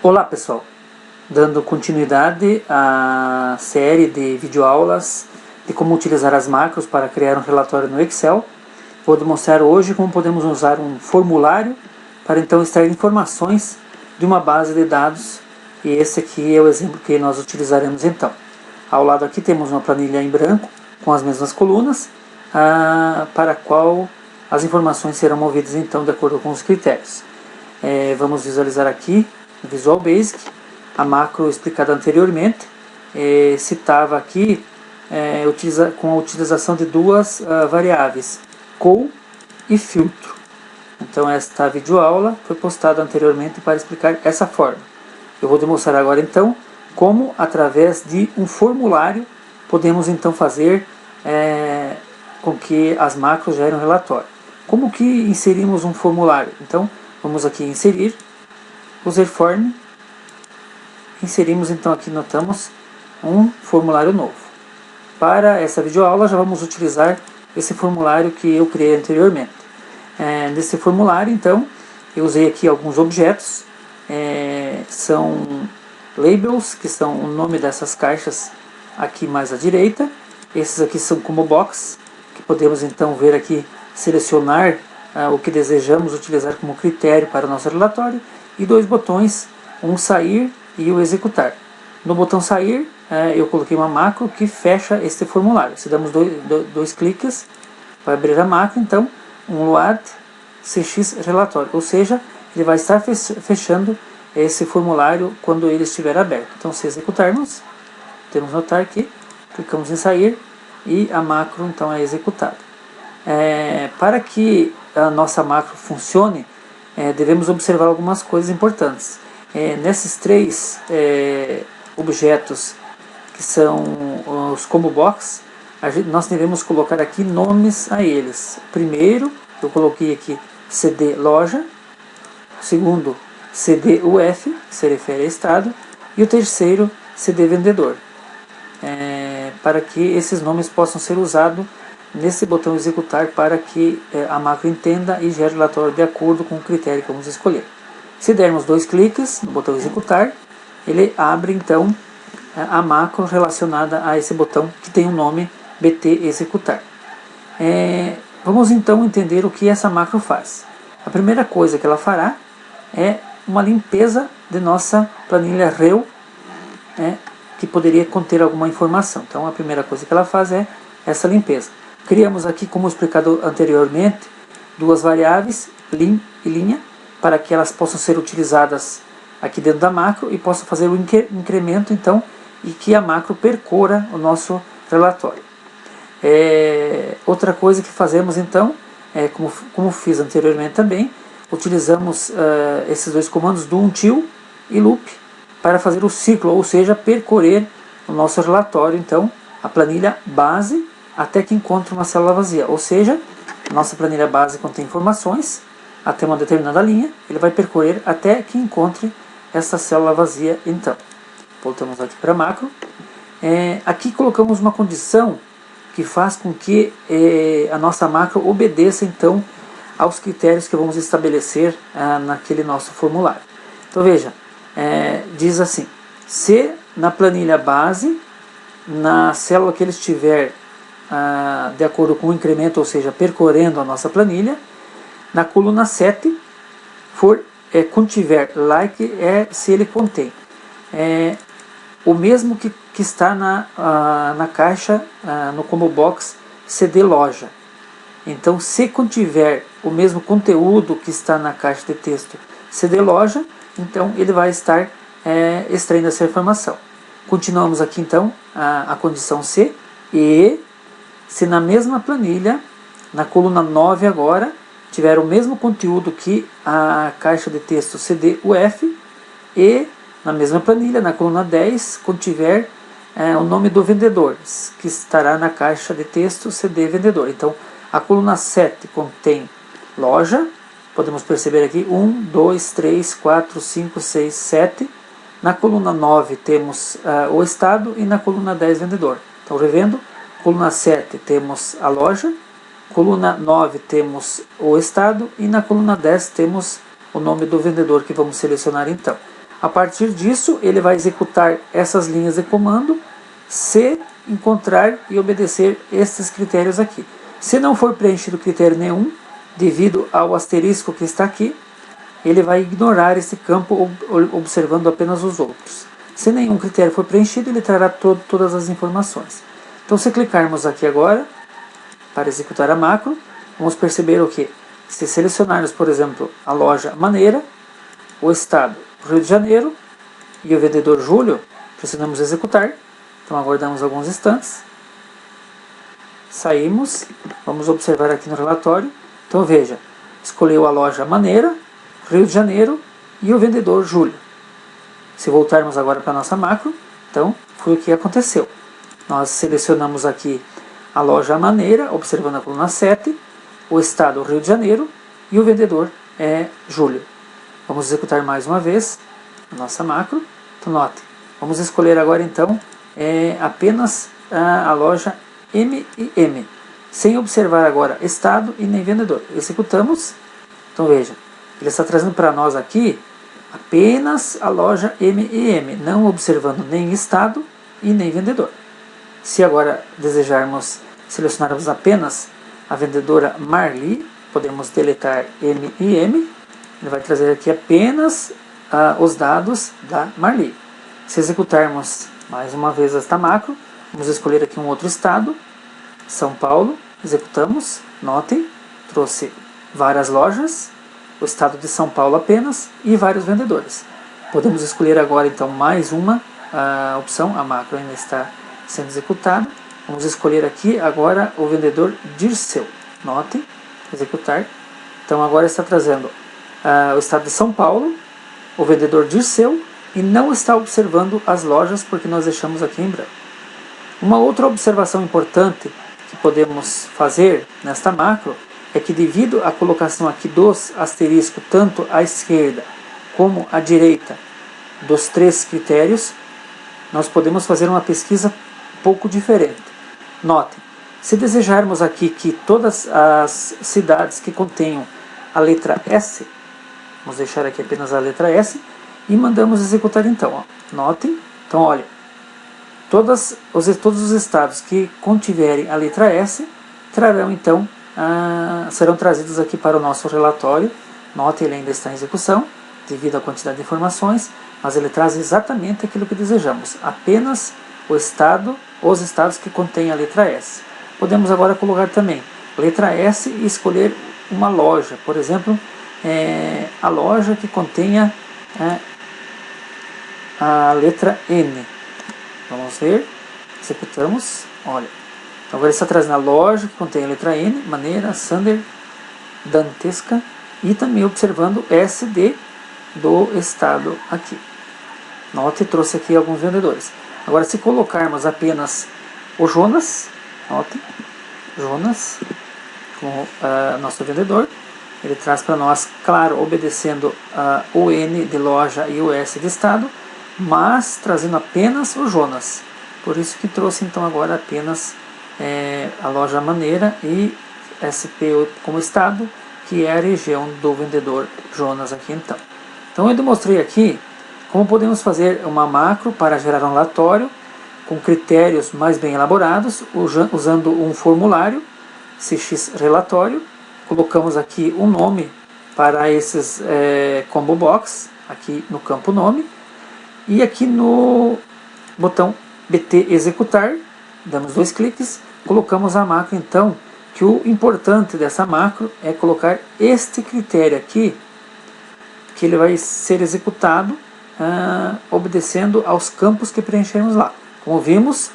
Olá pessoal, dando continuidade à série de videoaulas de como utilizar as macros para criar um relatório no Excel, vou demonstrar hoje como podemos usar um formulário para então extrair informações de uma base de dados, e esse aqui é o exemplo que nós utilizaremos então. Ao lado aqui temos uma planilha em branco com as mesmas colunas, para a qual as informações serão movidas então de acordo com os critérios. Vamos visualizar aqui no Visual Basic a macro explicada anteriormente. Citava aqui com a utilização de duas variáveis, call e filtro. Então esta videoaula foi postada anteriormente para explicar essa forma. Eu vou demonstrar agora então como, através de um formulário, podemos então fazer com que as macros gerem um relatório. Como que inserimos um formulário? Então vamos aqui em inserir, user form, inserimos então aqui, notamos um formulário novo. Para essa videoaula já vamos utilizar esse formulário que eu criei anteriormente. Nesse formulário então eu usei aqui alguns objetos, são labels, que são o nome dessas caixas aqui mais à direita. Esses aqui são como box, que podemos então ver aqui, selecionar o que desejamos utilizar como critério para o nosso relatório, e dois botões, um sair e o executar. No botão sair, eu coloquei uma macro que fecha este formulário. Se damos dois cliques, vai abrir a macro, então, um load cx relatório, ou seja, ele vai estar fechando esse formulário quando ele estiver aberto. Então, se executarmos, temos notar que clicamos em sair e a macro então é executada. Para que a nossa macro funcione, devemos observar algumas coisas importantes. Nesses três objetos, que são os combo box, nós devemos colocar aqui nomes a eles. Primeiro, eu coloquei aqui CD loja, segundo, CD UF, que se refere a estado, e o terceiro, CD vendedor, para que esses nomes possam ser usados nesse botão executar, para que a macro entenda e gere relatório de acordo com o critério que vamos escolher. Se dermos dois cliques no botão executar, ele abre então a macro relacionada a esse botão que tem o nome BT executar. Vamos então entender o que essa macro faz. A primeira coisa que ela fará é uma limpeza de nossa planilha REU, que poderia conter alguma informação. Então a primeira coisa que ela faz é essa limpeza. Criamos aqui, como explicado anteriormente, duas variáveis, lim e linha, para que elas possam ser utilizadas aqui dentro da macro e possam fazer o incremento então, e que a macro percorra o nosso relatório. Outra coisa que fazemos então, como fiz anteriormente também, utilizamos esses dois comandos do until e loop para fazer o ciclo, ou seja, percorrer o nosso relatório, então, a planilha base, até que encontre uma célula vazia. Ou seja, nossa planilha base contém informações até uma determinada linha, ele vai percorrer até que encontre essa célula vazia. Então, voltamos aqui para a macro. Aqui colocamos uma condição que faz com que a nossa macro obedeça então aos critérios que vamos estabelecer naquele nosso formulário. Então veja, diz assim: se na planilha base, na célula que ele estiver de acordo com o incremento, ou seja, percorrendo a nossa planilha, na coluna 7 contiver like, se ele contém o mesmo que está na caixa, no combo box CD loja. Então, se contiver o mesmo conteúdo que está na caixa de texto CD loja, então ele vai estar extraindo essa informação. Continuamos aqui então a condição C, e se na mesma planilha, na coluna 9 agora, tiver o mesmo conteúdo que a caixa de texto CD UF, e na mesma planilha, na coluna 10, contiver o nome do vendedor, que estará na caixa de texto CD vendedor. Então, a coluna 7 contém loja, podemos perceber aqui 1, 2, 3, 4, 5, 6, 7. Na coluna 9 temos o estado, e na coluna 10 vendedor. Então, revendo, coluna 7 temos a loja, coluna 9 temos o estado, e na coluna 10 temos o nome do vendedor que vamos selecionar então. A partir disso, ele vai executar essas linhas de comando se encontrar e obedecer estes critérios aqui. Se não for preenchido critério nenhum, devido ao asterisco que está aqui, ele vai ignorar esse campo observando apenas os outros. Se nenhum critério for preenchido, ele trará todas as informações. Então, se clicarmos aqui agora para executar a macro, vamos perceber o que? Se selecionarmos, por exemplo, a loja Maneira, o estado Rio de Janeiro e o vendedor Júlio, precisamos executar. Então aguardamos alguns instantes. Saímos, vamos observar aqui no relatório. Então veja, escolheu a loja Maneira, Rio de Janeiro e o vendedor Júlio. Se voltarmos agora para a nossa macro, então foi o que aconteceu. Nós selecionamos aqui a loja Maneira, observando a coluna 7, o estado Rio de Janeiro e o vendedor é Júlio. Vamos executar mais uma vez a nossa macro. Então note, vamos escolher agora então apenas a loja M&M, sem observar agora estado e nem vendedor. Executamos. Então veja, ele está trazendo para nós aqui apenas a loja M&M, não observando nem estado e nem vendedor. Se agora desejarmos selecionarmos apenas a vendedora Marli, podemos deletar M&M. Ele vai trazer aqui apenas os dados da Marli. Se executarmos mais uma vez esta macro, vamos escolher aqui um outro estado, São Paulo, executamos, notem, trouxe várias lojas, o estado de São Paulo apenas e vários vendedores. Podemos escolher agora então mais uma opção, a macro ainda está sendo executada. Vamos escolher aqui agora o vendedor Dirceu, notem, executar. Então agora está trazendo o estado de São Paulo, o vendedor Dirceu, e não está observando as lojas porque nós deixamos aqui em branco. Uma outra observação importante que podemos fazer nesta macro é que devido à colocação aqui dos asteriscos tanto à esquerda como à direita dos três critérios, nós podemos fazer uma pesquisa um pouco diferente. Notem, se desejarmos aqui que todas as cidades que contenham a letra S, vamos deixar aqui apenas a letra S e mandamos executar então. Ó. Notem, então olha, todos os estados que contiverem a letra S trarão então, serão trazidos aqui para o nosso relatório. Notem, ele ainda está em execução devido à quantidade de informações, mas ele traz exatamente aquilo que desejamos, apenas os estados que contêm a letra S. Podemos agora colocar também letra S e escolher uma loja, por exemplo, a loja que contenha a letra N. Vamos ver, executamos, olha. Então agora está trazendo a loja que contém a letra N, Maneira, Sander, Dantesca, e também observando SD do estado aqui. Note, trouxe aqui alguns vendedores. Agora, se colocarmos apenas o Jonas, note, Jonas, como nosso vendedor, ele traz para nós, claro, obedecendo o N de loja e o S de estado, mas trazendo apenas o Jonas. Por isso que trouxe então agora apenas a loja Maneira e SP como estado, que é a região do vendedor Jonas aqui então. Então eu demonstrei aqui como podemos fazer uma macro para gerar um relatório com critérios mais bem elaborados, usando um formulário CX relatório. Colocamos aqui um nome para esses combo box, aqui no campo nome, e aqui no botão BT executar, damos 2 cliques, colocamos a macro então, que o importante dessa macro é colocar este critério aqui, que ele vai ser executado obedecendo aos campos que preenchemos lá. Como vimos,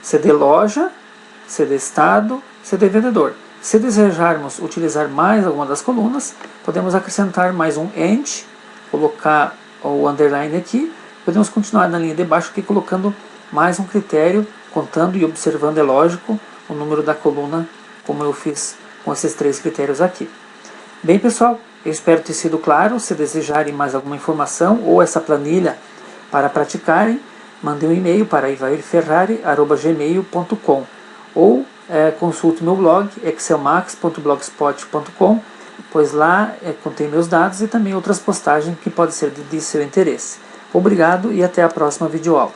CD loja, CD estado, CD vendedor. Se desejarmos utilizar mais alguma das colunas, podemos acrescentar mais um AND, colocar o underline aqui, podemos continuar na linha de baixo aqui colocando mais um critério, contando e observando, é lógico, o número da coluna, como eu fiz com esses 3 critérios aqui. Bem, pessoal, eu espero ter sido claro. Se desejarem mais alguma informação ou essa planilha para praticarem, mandem um e-mail para ivairferrari@gmail.com ou consulte meu blog excelmax.blogspot.com, pois lá contém meus dados e também outras postagens que podem ser de seu interesse. Obrigado e até a próxima videoaula.